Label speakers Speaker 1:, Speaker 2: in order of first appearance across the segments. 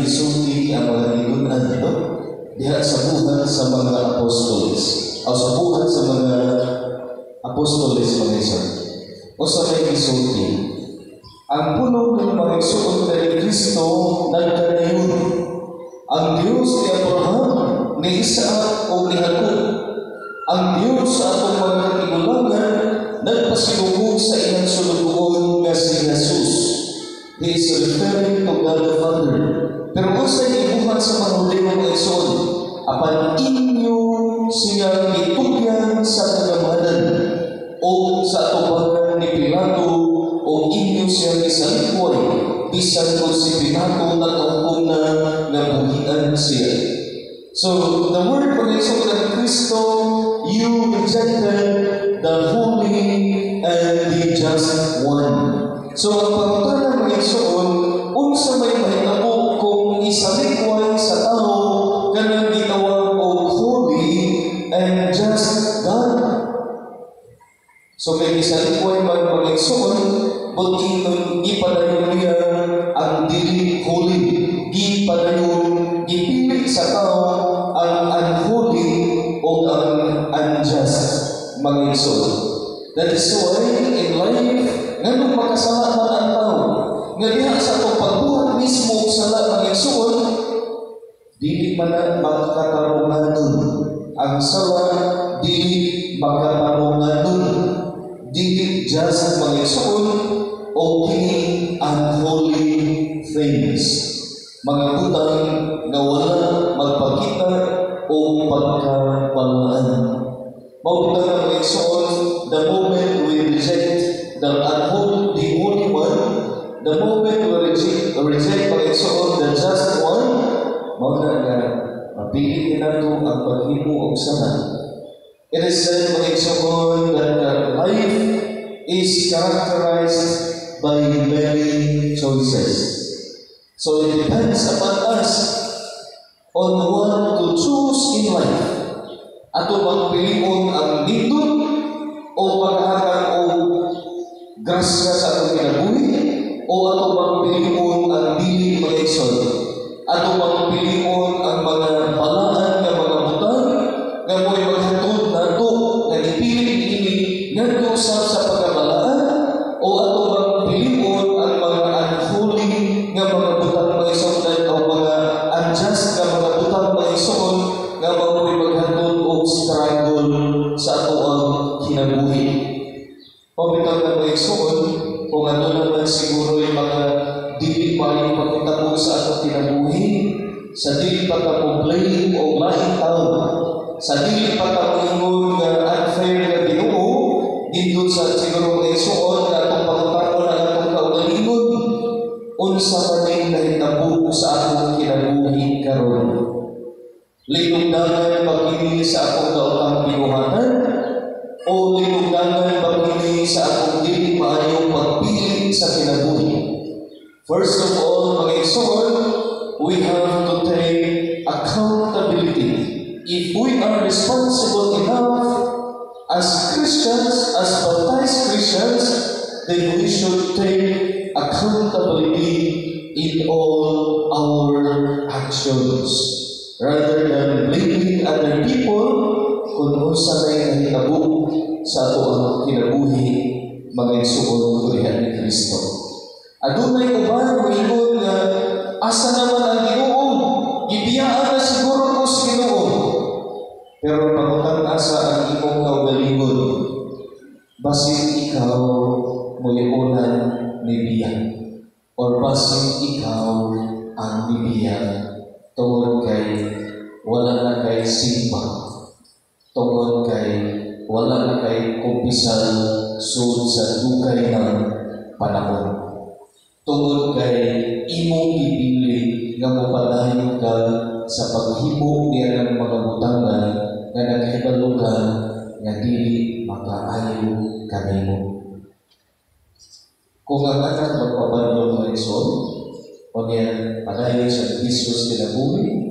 Speaker 1: isulti ang mga ginunan dito diha sa buhat sa mga apostoles o sa buhat sa mga apostoles mga isa. O sa may isulti, ang pulong ng mga igsoon kay Kristo nagkanayon. Ang Diyos ni Abraham, ni Isaac o ni Jacob, ang Diyos sa atong mga katigulangan nagpasilubog sa ilang sulubuon nga si Jesus. He is referring to God the Father. Pero kung sa ibuhat sa mga huling mga igsoon, apan inyo siya itugyan sa kagamanan o sa atubangan ni Pilato o inyo siya isalikoy bisan kung si Pilato nagkaupong na nabuhian siya. So, the word for the Son of Cristo, you rejected the holy and the just one. So, ang pangutana ng Igsoon, unsa may mahitabo kung isalikoy sa tao kanang gitawag o holy and just God. So, may isalikoy man mag-Igsoon, buti ipadayon niya ang dili holy. Gipili sa tao ang unholy o ang unjust mag-Igsoon. That is why in life, nganong makasala man ang tao, nga diha sa itong pagbuhat mismo sala mag-Igsoon, dili man ang makatarungan nun. Ang sala, dili makatarungan nun. Dili just mag-Igsoon o kini unholy things. Mga butang na wala magpakita o pagkapalaan. Mabutan na mag-Igsoon, the moment we reject the holy one, the moment we reject mag-Igsoon, the just one, mauna nga, mapili nato ang paghimo og sana. It is said mag-Igsoon that life is characterized by many choices. So it depends upon us on what to choose in life. Ato magpilion ang nindot o paghatag o grasya sa atong kinabuhi o ato magpilion ang dili mag-Igsoon. Ato magpilion ang mga balaan nga mga butang nga mo'y maghatod nato nga ipili ini ngadto sa pagkabalaan o ato magpilion ang mga unholy nga mga butang mag-Igsoon o mga unjust nga mga butang mag-Igsoon nga mo'y maghatod og struggle sa ato ang kinabuhi. Pabitaw na mag-Igsoon kung ano naman siguro yung mga dili pa yung pagkitabo sa ato kinabuhi, sa dili pa ka blame o laing tao, sa dili pa ka ingon nga unfair na Ginoo dito sa siguro mag-Igsoon na atong pagkatabo na atong kaugalingon unsa man ning nahitabo sa atong kinabuhi karon. Linungdangan pagkini sa atong daotang binuhatan o linungdangan pagkini sa atong dili maayong pagpili sa kinabuhi. First of all, mag-Igsoon, we have to take accountability. If we are responsible enough as Christians, as baptized Christians, then we should take accountability in all our actions. Rather than blaming other people, kung unsa may nahitabo sa ato ang kinabuhi, mag-Igsoon tulihan ni Kristo. Adunay uban moingon nga asa naman ang Ginoo, gibiyaan na siguro ko sa Ginoo. Pero pagutang asa ang imong kaugalingon, basin ikaw moiunan ni biyan, or basin ikaw ang bibiyan. Tungod kay wala na kay simba, tungod kay wala na kay kumpisal sud sa dugay ng panahon, tungod kay imong gipili nga mopadayon ka sa paghimo niya ng mga butangan nga naghibalo ka nga dili makaayo kanimo. Kung ang anak magpabalo ng Igsoon, o niya padayon sa Jesus kinabuhi,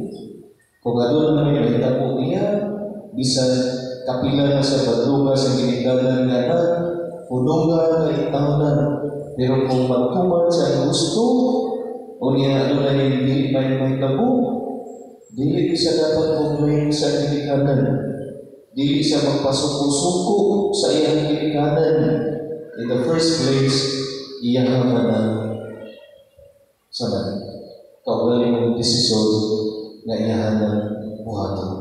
Speaker 1: kung ano naman yung mahitabo niya, bisan kapila na sa badluga sa ginigdanan nga anak, punungan na itaonan. Pero kung magtuman sa gusto, O niya, ano na yung dili may tabo? Dili siya dapat kumulayin sa kilikanan. Dili siya magpasuko-suko sa iyang kilikanan. In the first place, iyahan na sa kaugaling ng desisyon na iyahan ng buhaton.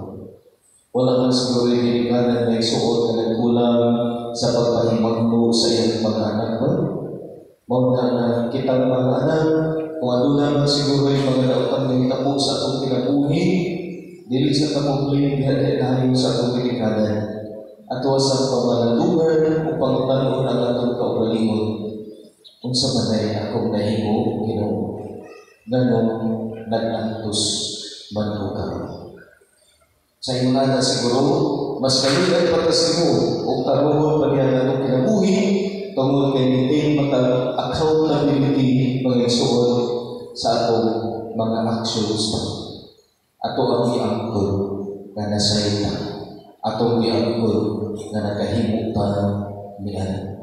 Speaker 1: Wala man siguro yung kilikanan na isuot na nagkulang sa pagpahimangno sa iyang mga anak ba? Muna na kitang mga anak, kung ano naman siguro yung mga nautang na itapo sa atong kinabuhi, dili sa kamumpling diha-diha sa atong kilikanan. At wasang pamalalungan o pangutanon ang atong kaugalingon. Kung sa manay akong nahimo, Ginoo, ganong nag-antos manlukaw. Sa iyong ana siguro, mas kalugan pa kasi mo o karoon pa niya na itong kinabuhi tungkol kay maintain accountability mga isuot sa atong mga actions pa. Ato ang iangkol na nasayta. Atong iangkol na nakahimo pa niyan.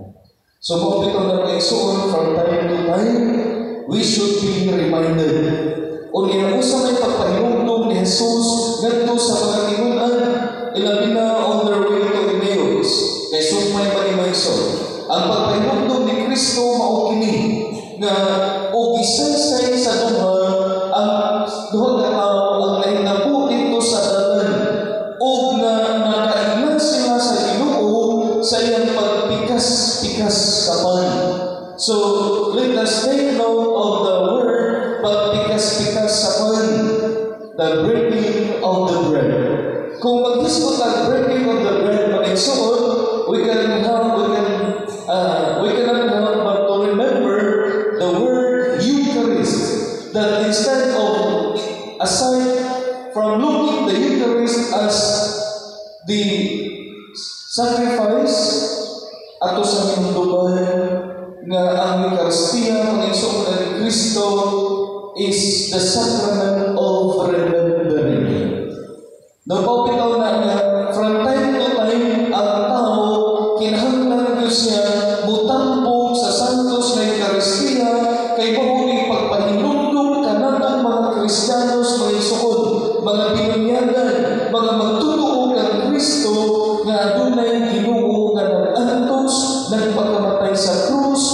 Speaker 1: So, kung ito na mga isuot from time to time, we should be reminded o niyamusa may pagpahilugtong ni Jesus ngadto sa mga tinunan ilabi na on their way to Emmaus kay sumay pa ni Maiso ang pagpahilugtong ni Kristo mao kini nga o gisaysay sa duha ang duha ka tawo ang nahitabo dito sa dalan o nga nakaingan sila sa Ginoo sa iyang pagpikas-pikas kapan. So let us take note of the word pagpikas-pikas kapan, the breaking of the bread. Kung mag-discuss ang breaking of the bread mag-isuot, we cannot help but to remember the word Eucharist. That instead of, aside from looking the Eucharist as the sacrifice ato sa hinungdugan nga ang Eucharistia mag-isuot ni Kristo is the sacrament of remembering. Napapitaw na nga, from time to time, ang tao, kinahanglan ko siya, mutambong sa santos na Eucharistia, kay mahuling pagpahinumdum ka natang mga Kristiyanos, mga isuod, mga binunyagan, mga magtutuo ng Kristo, nga adunay Ginoo nga nag-antos, nagpakamatay sa krus,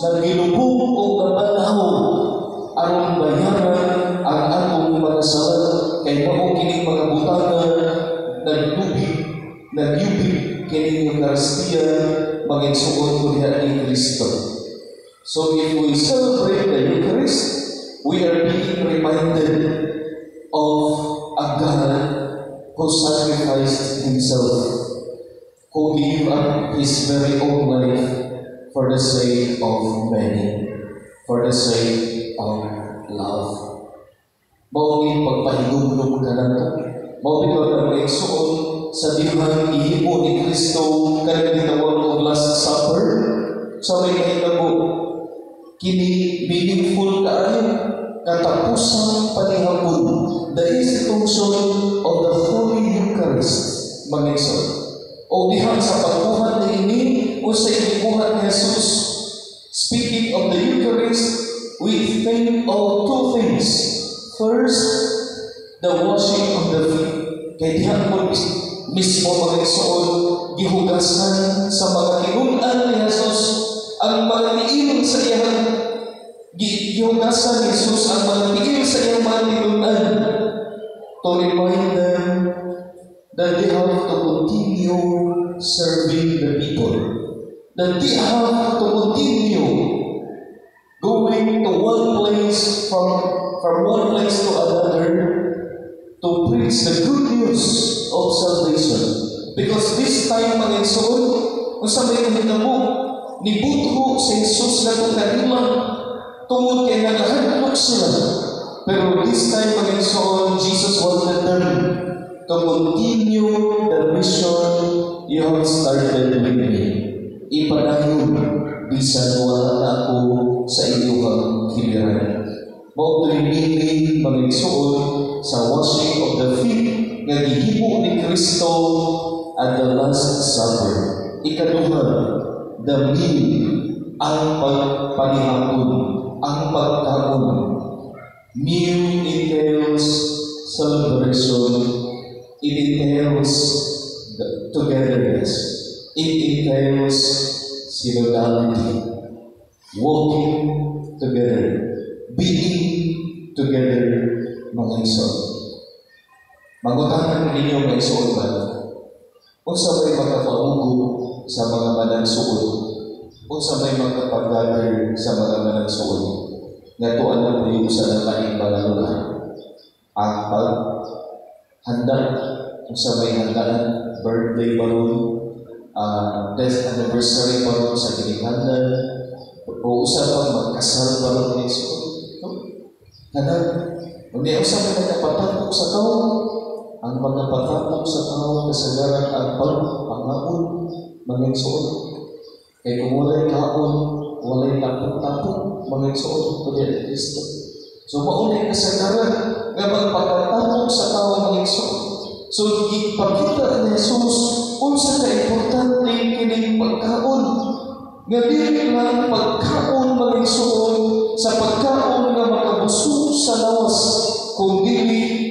Speaker 1: nagilubog o nabalaw, aron bayaran ang atong mga sala kay mao kining mga butangan nagyubig kining Eucharistia magigsuon ko diha ni Kristo. So if we celebrate the Eucharist, we are being reminded of a God who sacrificed Himself, who gave up His very own life for the sake of many, for the sake of love. Mauging pagpahigugnog ka na ito. Mauging na mag-eksoon sa dihang ihimo ni Kristo kanang tinawag ng Last Supper. Sa may kahitabo, kini meaningful kaayo, katapusang panihapon, the institution of the Holy Eucharist, mag-eksoon. O dihang sa pagbuhat ni ini, o sa ibuhat ni Jesus, speaking of the Eucharist, we think of two things. First, the washing of the feet. Kaya dihan mo mismo mga isuon, gihugasan sa mga tinunan ni Jesus, ang mga tiil sa iyang gihugasan ni Jesus, ang mga tiil sa iyang mga tinunan, to remind them that they have to continue serving the people. That they have to continue going to one place from one place to another to preach the good news of salvation. Because this time mga igsoon, kung sa may kahitabo, nibutho sa Jesus na itong kanima, tungod kay nagahadlok sila. Pero this time mga igsoon, Jesus wanted them to continue the mission you have started with me. Ipadayon, bisan wala na ako sa iyong kiliran. Mao meaning mga igsoon sa washing of the feet nga gihimo ni Kristo at the Last Supper. Ikaduha, the meal, ang pagpanihapon, ang pagkaon. Meal entails celebration. It entails togetherness. It entails synodality. Walking together. Being together, mga iso. Mangutahan ninyo mga iso ba? Kung sa may magkapahugo sa mga manansuod, kung sa may magkapag-gather sa mga manansuod, nga tuan na po yung sa nakaing mga lugar. Ang paghanda, kung sa may handaan, birthday balloon, death anniversary balloon sa ginikanan, o usapang magkasal balloon ng iso. Kanan, hindi usapang nagkapatapok sa tao, ang mga patapok sa tao kasagaran ang pagpangaon mga igsoon. Kaya kung walay kaon, walay tapok-tapok mga igsoon kundi ang Kristo. So maunay kasagaran nga magpagpatapok sa tao mga igsoon. So ipakita ni Jesus kung sa ka-importante kining pagkaon. Nga dili lang pagkaon mga igsoon sa pagkaon nga makabusog sa lawas, kundi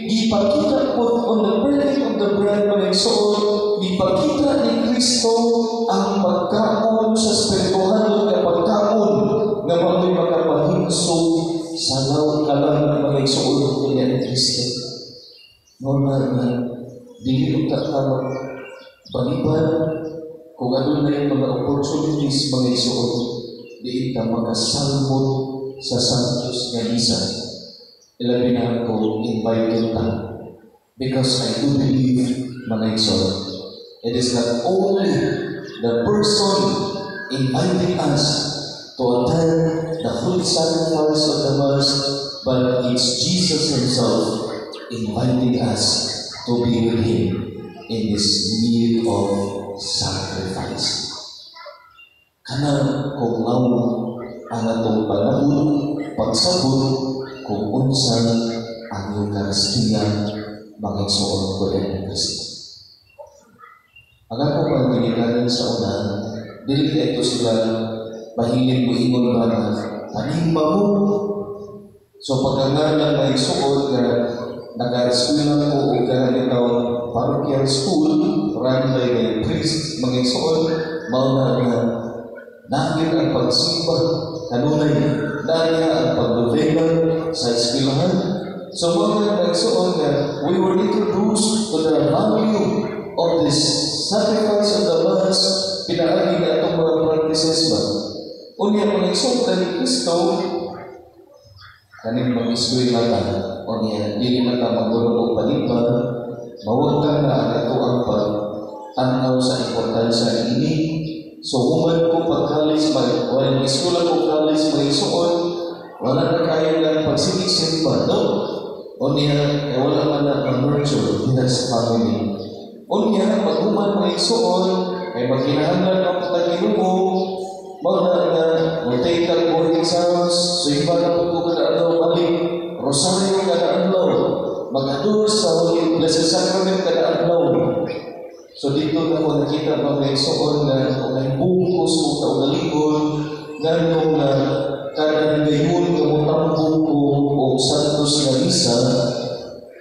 Speaker 1: ipakita po on the breaking of the bread mga igsoon, ipakita ni Kristo ang pagkaon sa spiritual nga pagkaon nga may makapahinsog sa laot kalang mga igsoon kundi ni Kristo. Normal na dili ka baliban kung ano na yung mga opportunities mga igsoon, di ka makasalmon sa Santos nga misa. Ilabi na ako invited ka because I do believe mga igsoon, it is not only the person inviting us to attend the holy sacrifice of the Mass, but it's Jesus Himself inviting us to be with Him in this meal of sacrifice. Kanang kung ang atong panahon, pagsabot, kung unsan ang Eucharistia mga igsoon ko rin Kristo. Ang ako pang ginikanin sa unahan, dili ito sila mahilig mo ingon ba na tanimba mo. So pagkangalan na igsoon na nag-eskwela ko o ganito parochial school, run by the priest, mga igsoon, mauna na nangin ang pagsimba, kanunay, dahil ang pagduvela sa eskwelahan. So mga igsoon na we were introduced to the value of this sacrifice of the Mass, pinaagi na itong mga practices ba. Unya mga igsoon na ni Kristo, kaning mag-eskwelahan, unya, hindi na ka magulong o palipan, mawagtan na ang ito ang pag-tanaw sa importansya ini. So, uman ko pag-college, while iskula ko college, may igsoon, wala na kaya lang pagsinig-simba, no? Unya, wala man na mag-nurture in his family. Unya, pag-uman may igsoon, ay maghinahanglan ang pagkakinumo, mawala na, mag-take ang board exams, so iba na po kada adlaw balik, rosaryo kada adlaw, mag-adore sa Holy Blessed Sacrament kada adlaw. So dito na ko nakita mga igsoon na kung may bungkos o kaugalingon, nganong na kada gayon kamutambong ko o santos na misa,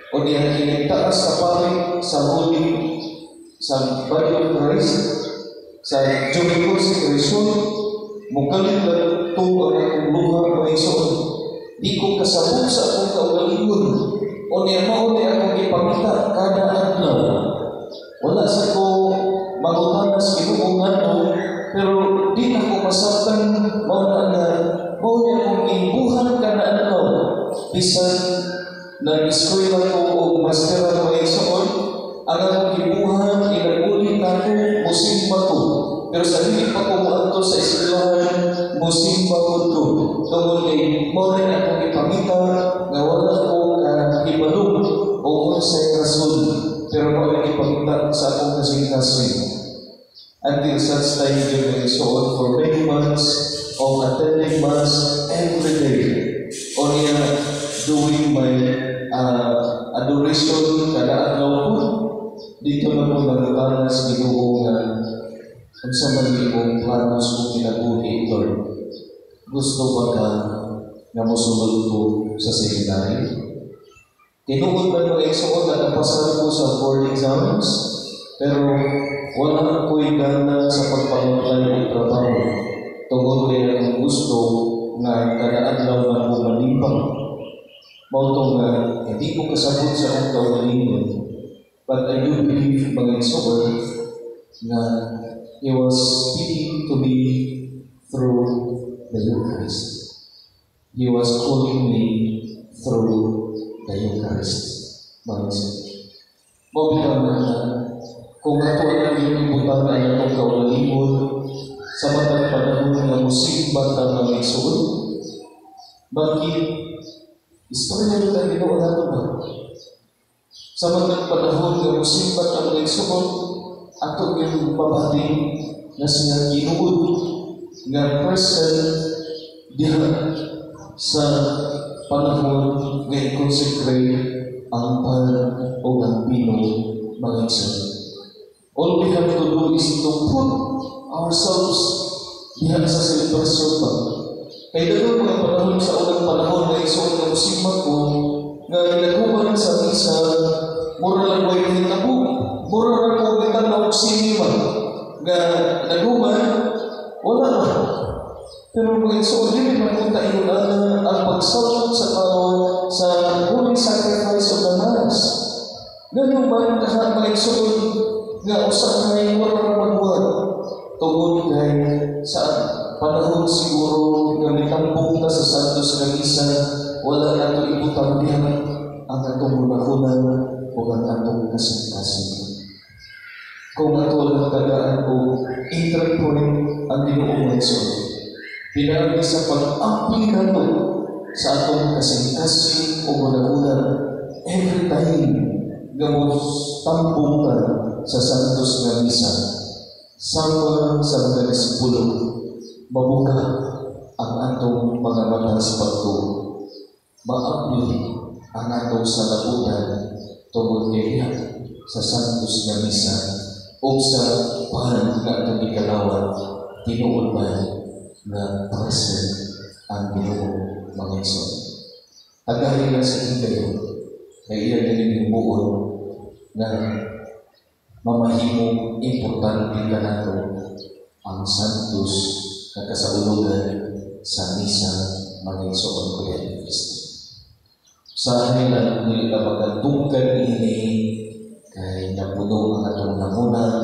Speaker 1: o niya kinagtaas sa paring sa Holy, sa Body of Christ, sa Joy Consecration, mukalit lang ito ang akong luha mga igsoon. Di ko kasabot sa akong kaugalingon, o niya mauli akong ipamita kada adlaw. Wala sa ko magutanas kinuungan mo, pero di na ko masaktan mauna na mauna kong ibuhan ka na adlaw. Bisan nag-eskwela ko o mastera mga igsoon, ang akong ibuhan, inagulit ako, musimba ko. Pero sa hindi pa ko maanto sa eskwelahan, musimba ko to. Tungkol kay mauna akong ipamita na wala ko ibalong o unsay rason. Pero kung ipagkita sa akong kasing-kasing, until such time yung igsoon for many months of attending Mass every day, or doing my adoration kada adlaw po, dito na po nagtanas Ginoo nga kung sa man imong planos kung kinabuhi, Lord. Gusto ba ka nga mosulod ko sa seminary. Tinuod ba ko igsuon na napasal ko sa board exams, pero wala ko'y gana sa pagpapalay ng trabaho. Tungod kaya ang gusto nga kanaadlaw na ko malimpang. Mautong nga hindi ko kasabot sa akong kaugalingon, but I do believe mga igsuon na He was speaking to me through the Eucharist. He was calling me through the Eucharist. Mga igsuon. Mabilang na kung ato na yung ibutang na itong kaugalingon sa matang panahon na musikbat ang mga igsuon, bakit istorya nyo na ginawa nato ba? Sa matang panahon na musikbat ang mga igsuon, ato yung pabating na siya ginuod nga person diha sa panahon nga i-consecrate ang pan o ang pino mga igsoon. All we have to do is to put ourselves diha sa celebration ba. Kaya doon mga panahon sa unang panahon na igsoon na musikmat ko nga naghuman sa misa, mura lang ko yung hinabo. Mura lang ko gitanaw sinima nga naghuman, wala na. Pero mga igsoon, hindi man kung tayo ang pagsalot sa tao sa holy sacrifice of the Mass. Ganun man kahit mga igsoon nga usa kay wala na magbuhat. Tungod kay sa panahon siguro nga mitambong ta sa Santos nga misa, wala na ito ibutang diyan ang atong munahunan o ang atong kasing-kasing. Kung ato lang tagaan o entry point ang Ginoong Hesus, pinagi sa pag-ampli nato sa atong kasing-kasing o munahunan every time gamos tambong ka sa Santos nga misa, sama sa mga disipulo, mabuka ang atong mga mata sa pagtuo. Maabli ang atong salabutan tungod kaya sa Santos nga misa o sa pahan nga atong ikalawan, tinuod ba na present ang Ginoo mga igsoon. Agahin na sa inyo, kaya iyan din binubuon na mamahimong importante ka nato ang Santos na kasaulugan sa misa mga igsoon ko yan Kristo. Sa hanilang nililabagandungkan ini kay napuno ang atong nangunan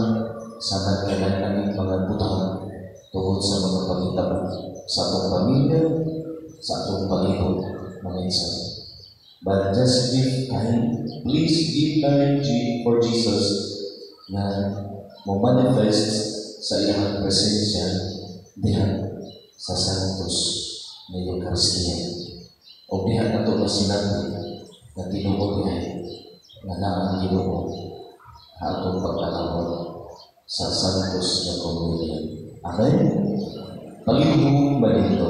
Speaker 1: sa nagkailanganing mga butang tungkol sa mga pagitang sa atong pamilya, sa atong palihog mga igsoon. But just give time, please give time for Jesus na mo-manifest sa iyang presensya dihan sa Santos na Eucharistia. O dihan na ito na sinabi na tinuod niya na naang Ginoo atong pagkalawag sa Santos na Komunidad. Amen? Palihog ba dito?